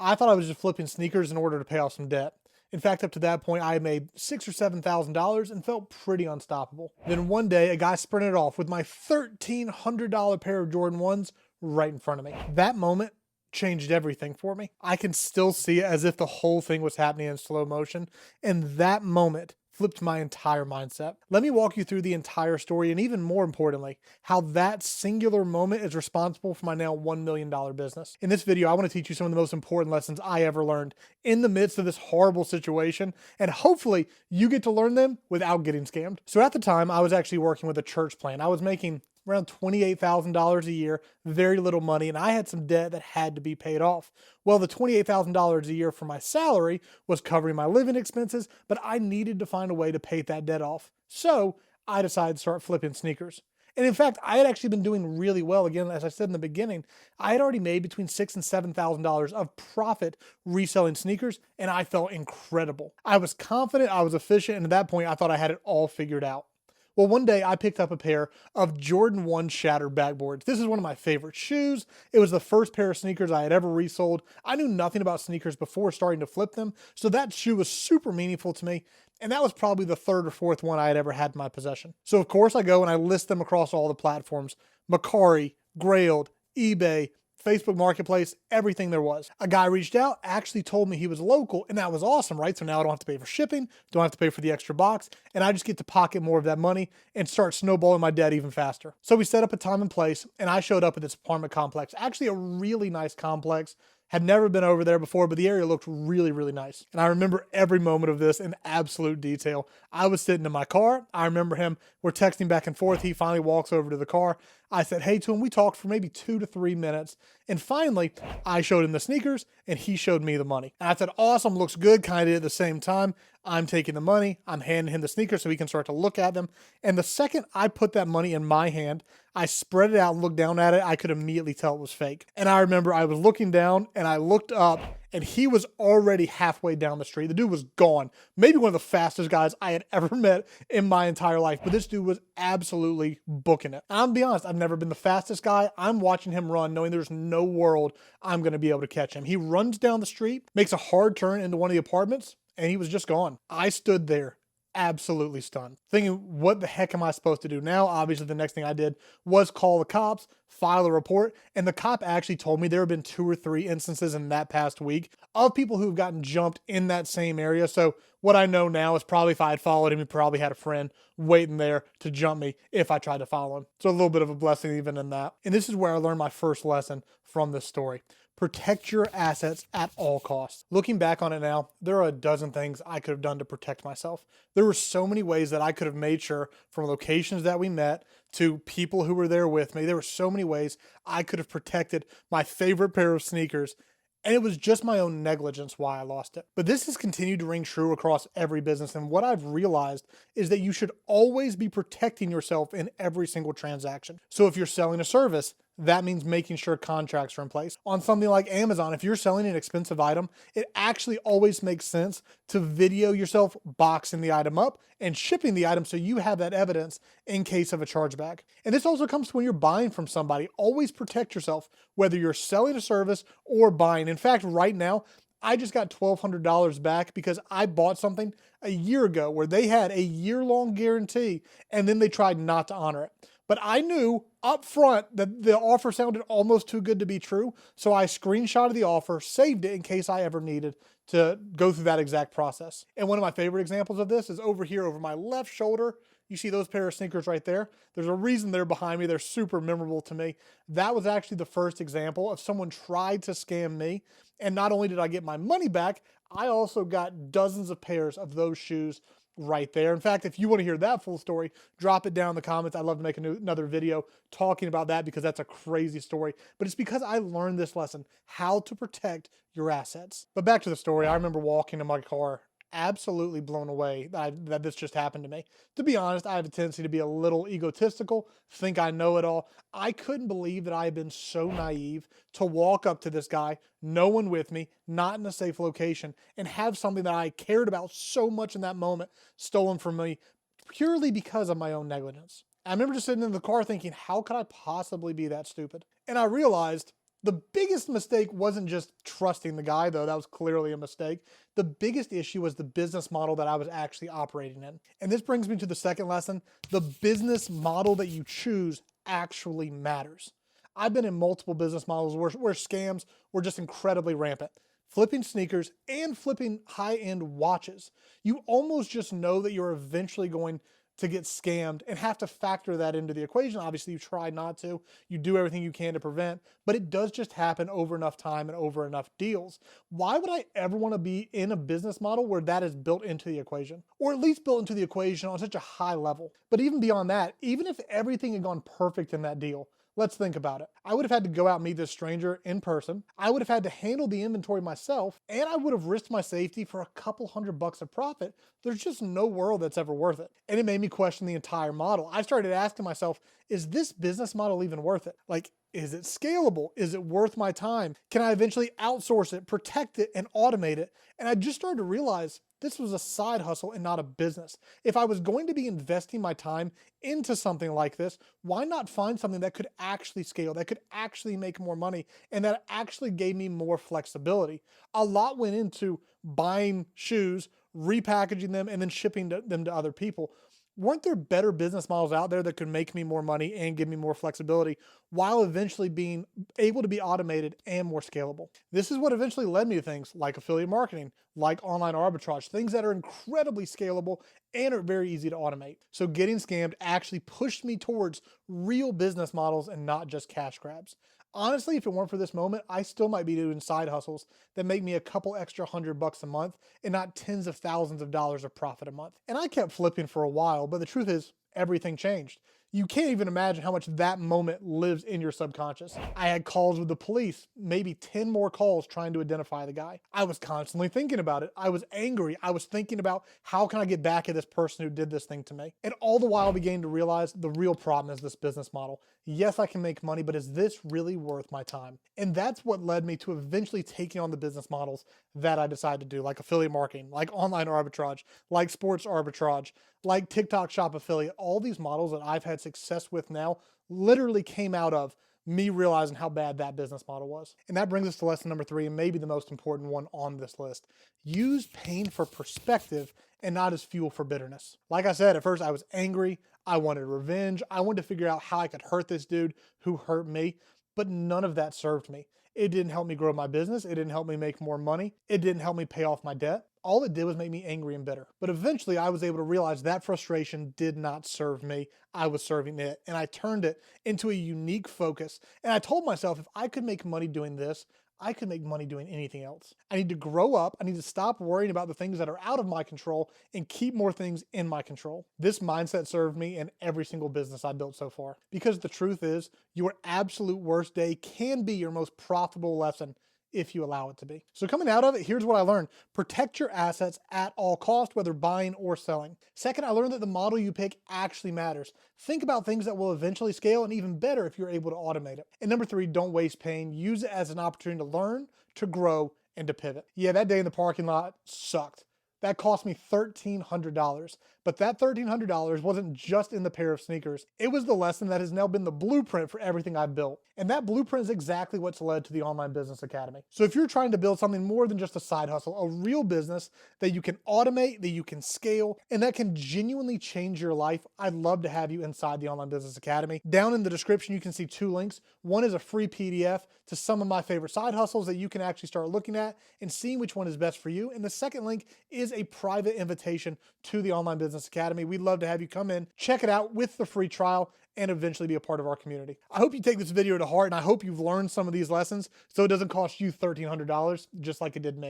I thought I was just flipping sneakers in order to pay off some debt. In fact, up to that point, I had made $6,000 or $7,000 and felt pretty unstoppable. Then one day, a guy sprinted off with my $1,300 pair of Jordan 1s right in front of me. That moment changed everything for me. I can still see it as if the whole thing was happening in slow motion, and that moment flipped my entire mindset. Let me walk you through the entire story, and even more importantly, how that singular moment is responsible for my now $1 million business. In this video, I want to teach you some of the most important lessons I ever learned in the midst of this horrible situation, and hopefully you get to learn them without getting scammed. So at the time, I was actually working with a church plant. I was making around $28,000 a year, very little money, and I had some debt that had to be paid off. Well, the $28,000 a year for my salary was covering my living expenses, but I needed to find a way to pay that debt off. So I decided to start flipping sneakers. And in fact, I had actually been doing really well. Again, as I said in the beginning, I had already made between $6,000 and $7,000 of profit reselling sneakers, and I felt incredible. I was confident, I was efficient, and at that point, I thought I had it all figured out. Well, one day I picked up a pair of Jordan 1 shattered backboards. This is one of my favorite shoes. It was the first pair of sneakers I had ever resold. I knew nothing about sneakers before starting to flip them, so that shoe was super meaningful to me, and that was probably the third or fourth one I had ever had in my possession. So of course I go and I list them across all the platforms: Macari, Grailed, eBay, Facebook Marketplace, everything there was. A guy reached out, actually told me he was local, and that was awesome, right? So now I don't have to pay for shipping, don't have to pay for the extra box, and I just get to pocket more of that money and start snowballing my debt even faster. So we set up a time and place, and I showed up at this apartment complex, actually a really nice complex. Had never been over there before, but the area looked really, really nice. And I remember every moment of this in absolute detail. I was sitting in my car. I remember him, we're texting back and forth. He finally walks over to the car. I said hey to him. We talked for maybe 2 to 3 minutes. And finally, I showed him the sneakers and he showed me the money. And I said, awesome, looks good, kind of at the same time. I'm taking the money. I'm handing him the sneakers so he can start to look at them. And the second I put that money in my hand, I spread it out and looked down at it. I could immediately tell it was fake. And I remember I was looking down and I looked up and he was already halfway down the street. The dude was gone. Maybe one of the fastest guys I had ever met in my entire life. But this dude was absolutely booking it. I'll be honest, I've never been the fastest guy. I'm watching him run, knowing there's no world I'm going to be able to catch him. He runs down the street, makes a hard turn into one of the apartments, and he was just gone. I stood there absolutely stunned, thinking, what the heck am I supposed to do now? Obviously, the next thing I did was call the cops, file a report, and the cop actually told me there have been 2 or 3 instances in that past week of people who've gotten jumped in that same area. So what I know now is probably if I had followed him, he probably had a friend waiting there to jump me if I tried to follow him. So a little bit of a blessing even in that. And this is where I learned my first lesson from this story. Protect your assets at all costs. Looking back on it now, there are a dozen things I could have done to protect myself. There were so many ways that I could have made sure, from locations that we met to people who were there with me, there were so many ways I could have protected my favorite pair of sneakers. And it was just my own negligence why I lost it. But this has continued to ring true across every business. And what I've realized is that you should always be protecting yourself in every single transaction. So if you're selling a service, that means making sure contracts are in place. On something like Amazon, if you're selling an expensive item, it actually always makes sense to video yourself boxing the item up and shipping the item so you have that evidence in case of a chargeback. And this also comes to when you're buying from somebody. Always protect yourself, whether you're selling a service or buying. In fact, right now, I just got $1,200 back because I bought something a year ago where they had a year-long guarantee and then they tried not to honor it. But I knew up front that the offer sounded almost too good to be true, so I screenshotted the offer, saved it in case I ever needed to go through that exact process. And one of my favorite examples of this is over here over my left shoulder. You see those pair of sneakers right there? There's a reason they're behind me. They're super memorable to me. That was actually the first example of someone tried to scam me. And not only did I get my money back, I also got dozens of pairs of those shoes right there. In fact, if you want to hear that full story, drop it down in the comments. I'd love to make another video talking about that because that's a crazy story. But it's because I learned this lesson, how to protect your assets. But back to the story, I remember walking to my car absolutely blown away that this just happened to me. To be honest, I have a tendency to be a little egotistical, think I know it all. I couldn't believe that I had been so naive to walk up to this guy, no one with me, not in a safe location, and have something that I cared about so much in that moment stolen from me purely because of my own negligence. I remember just sitting in the car thinking, how could I possibly be that stupid? And I realized The biggest mistake wasn't just trusting the guy, though that was clearly a mistake. The biggest issue was the business model that I was actually operating in. And this brings me to the second lesson. The business model that you choose actually matters. I've been in multiple business models where scams were just incredibly rampant. Flipping sneakers and flipping high-end watches. You almost just know that you're eventually going to get scammed and have to factor that into the equation. Obviously, you try not to. You do everything you can to prevent, but it does just happen over enough time and over enough deals. Why would I ever want to be in a business model where that is built into the equation, or at least built into the equation on such a high level? But even beyond that, even if everything had gone perfect in that deal, let's think about it. I would have had to go out and meet this stranger in person. I would have had to handle the inventory myself, and I would have risked my safety for a couple $100 of profit. There's just no world that's ever worth it. And it made me question the entire model. I started asking myself, is this business model even worth it? Like, is it scalable? Is it worth my time? Can I eventually outsource it, protect it, and automate it? And I just started to realize this was a side hustle and not a business. If I was going to be investing my time into something like this, why not find something that could actually scale, that could actually make more money, and that actually gave me more flexibility? A lot went into buying shoes, repackaging them, and then shipping them to other people. Weren't there better business models out there that could make me more money and give me more flexibility while eventually being able to be automated and more scalable? This is what eventually led me to things like affiliate marketing, like online arbitrage, things that are incredibly scalable and are very easy to automate. So getting scammed actually pushed me towards real business models and not just cash grabs. Honestly, if it weren't for this moment, I still might be doing side hustles that make me a couple extra $100 a month and not tens of thousands of dollars of profit a month. And I kept flipping for a while, but the truth is, everything changed. You can't even imagine how much that moment lives in your subconscious. I had calls with the police, maybe 10 more calls trying to identify the guy. I was constantly thinking about it. I was angry. I was thinking about how can I get back at this person who did this thing to me? And all the while beginning to realize the real problem is this business model. Yes, I can make money, but is this really worth my time? And that's what led me to eventually taking on the business models that I decided to do, like affiliate marketing, like online arbitrage, like sports arbitrage, like TikTok shop affiliate. All these models that I've had success with now literally came out of me realizing how bad that business model was. And that brings us to lesson number 3, and maybe the most important one on this list. Use pain for perspective and not as fuel for bitterness. Like I said, at first I was angry. I wanted revenge. I wanted to figure out how I could hurt this dude who hurt me, but none of that served me. It didn't help me grow my business. It didn't help me make more money. It didn't help me pay off my debt. All it did was make me angry and bitter. But eventually I was able to realize that frustration did not serve me. I was serving it, and I turned it into a unique focus. And I told myself, if I could make money doing this, I could make money doing anything else. I need to grow up. I need to stop worrying about the things that are out of my control and keep more things in my control. This mindset served me in every single business I built so far. Because the truth is, your absolute worst day can be your most profitable lesson if you allow it to be. So coming out of it, here's what I learned. Protect your assets at all costs, whether buying or selling. Second, I learned that the model you pick actually matters. Think about things that will eventually scale, and even better if you're able to automate it. And number 3, don't waste pain. Use it as an opportunity to learn, to grow, and to pivot. Yeah, that day in the parking lot sucked. That cost me $1,300. But that $1,300 wasn't just in the pair of sneakers. It was the lesson that has now been the blueprint for everything I've built. And that blueprint is exactly what's led to the Online Business Academy. So if you're trying to build something more than just a side hustle, a real business that you can automate, that you can scale, and that can genuinely change your life, I'd love to have you inside the Online Business Academy. Down in the description, you can see 2 links. One is a free PDF to some of my favorite side hustles that you can actually start looking at and seeing which one is best for you. And the second link is a private invitation to the Online Business Academy. We'd love to have you come in, check it out with the free trial, and eventually be a part of our community. I hope you take this video to heart, and I hope you've learned some of these lessons so it doesn't cost you $1,300 just like it did me.